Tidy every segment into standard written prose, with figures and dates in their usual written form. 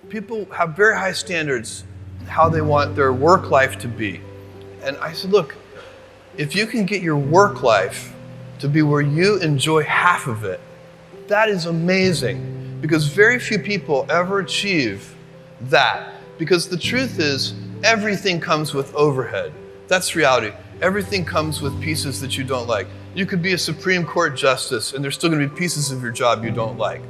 People have very high standards how they want their work life to be. And I said, look, if you can get your work life to be where you enjoy half of it, that is amazing, because very few people ever achieve that. Because the truth is, everything comes with overhead. That's reality. Everything comes with pieces that you don't like. You could be a Supreme Court justice and there's still going to be pieces of your job you don't like.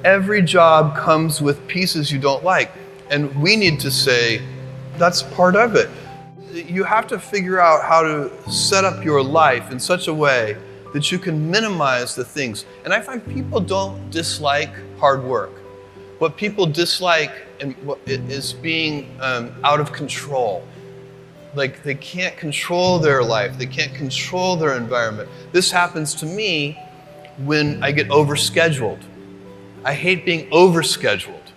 Every job comes with pieces you don't like. And we need to say, that's part of it. You have to figure out how to set up your life in such a way that you can minimize the things. And I find people don't dislike hard work. What people dislike is being out of control. Like they can't control their life. They can't control their environment. This happens to me when I get overscheduled. I hate being overscheduled.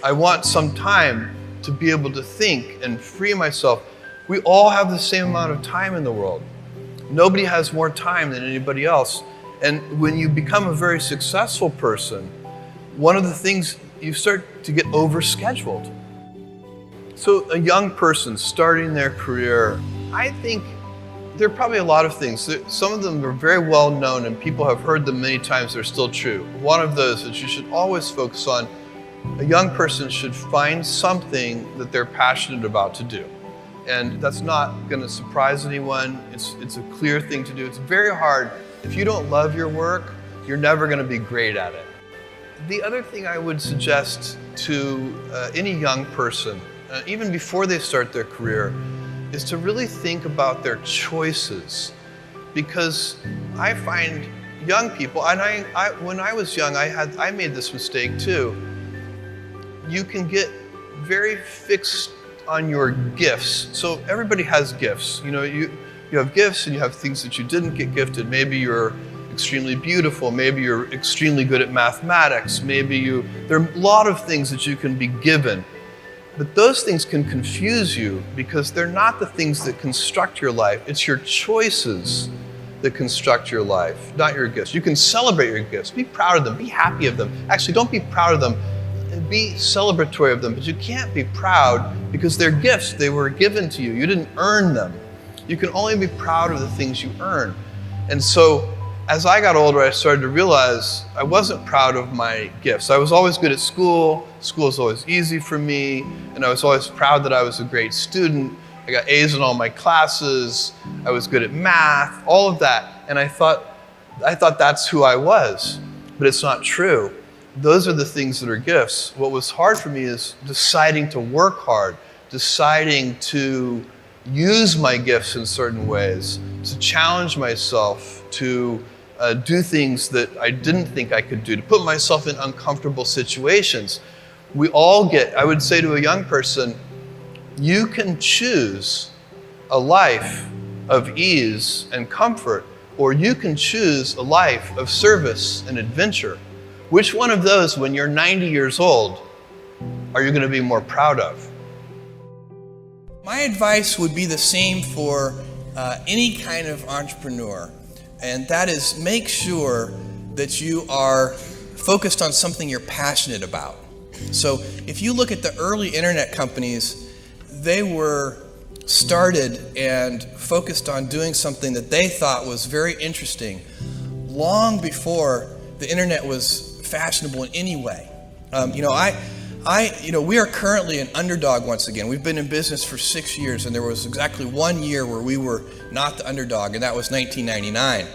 I want some time to be able to think and free myself. We all have the same amount of time in the world. Nobody has more time than anybody else. And when you become a very successful person, one of the things, you start to get overscheduled. So a young person starting their career, I think there are probably a lot of things. Some of them are very well known and people have heard them many times, they're still true. One of those is you should always focus on, a young person should find something that they're passionate about to do. And that's not going to surprise anyone. It's a clear thing to do. It's very hard. If you don't love your work, you're never going to be great at it. The other thing I would suggest to any young person, even before they start their career, is to really think about their choices. Because I find young people, and when I was young, I made this mistake too. You can get very fixed on your gifts. So everybody has gifts. You know, you have gifts and you have things that you didn't get gifted. Maybe you're extremely beautiful. Maybe you're extremely good at mathematics. There are a lot of things that you can be given. But those things can confuse you because they're not the things that construct your life. It's your choices that construct your life, not your gifts. You can celebrate your gifts. Be proud of them. Be happy of them. Actually, don't be proud of them. Be celebratory of them, but you can't be proud because they're gifts. They were given to you. You didn't earn them. You can only be proud of the things you earn. And so as I got older, I started to realize I wasn't proud of my gifts. I was always good at school. School was always easy for me. And I was always proud that I was a great student. I got A's in all my classes. I was good at math, all of that. And I thought that's who I was, but it's not true. Those are the things that are gifts. What was hard for me is deciding to work hard, deciding to use my gifts in certain ways, to challenge myself, to do things that I didn't think I could do, to put myself in uncomfortable situations. We all I would say to a young person, you can choose a life of ease and comfort, or you can choose a life of service and adventure. Which one of those, when you're 90 years old, are you going to be more proud of? My advice would be the same for any kind of entrepreneur, and that is make sure that you are focused on something you're passionate about. So if you look at the early internet companies, they were started and focused on doing something that they thought was very interesting long before the internet was fashionable in any way. We are currently an underdog once again. We've been in business for 6 years, and there was exactly 1 year where we were not the underdog, and that was 1999.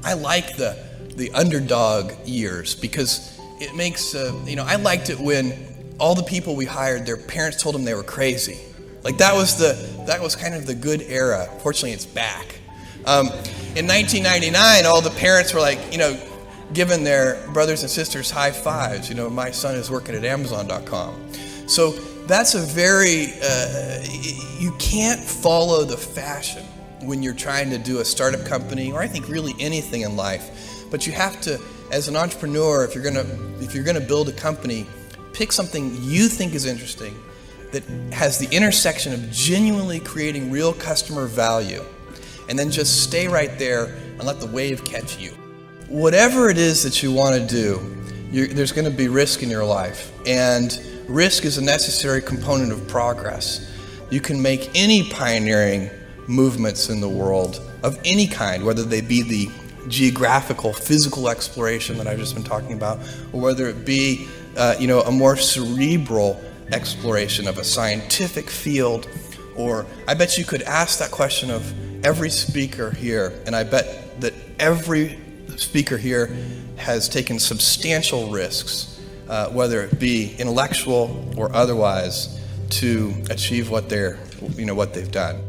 I like the underdog years because it makes, I liked it when all the people we hired, their parents told them they were crazy. Like that was kind of the good era. Fortunately, it's back. In 1999, all the parents were like, giving their brothers and sisters high fives. My son is working at Amazon.com. So that's a very, you can't follow the fashion when you're trying to do a startup company, or I think really anything in life. But you have to, as an entrepreneur, if you're gonna build a company, pick something you think is interesting that has the intersection of genuinely creating real customer value, and then just stay right there and let the wave catch you. Whatever it is that you want to do, there's going to be risk in your life. And risk is a necessary component of progress. You can make any pioneering movements in the world of any kind, whether they be the geographical, physical exploration that I've just been talking about, or whether it be a more cerebral exploration of a scientific field. Or I bet you could ask that question of every speaker here, and I bet that every speaker here has taken substantial risks, whether it be intellectual or otherwise, to achieve what they've done.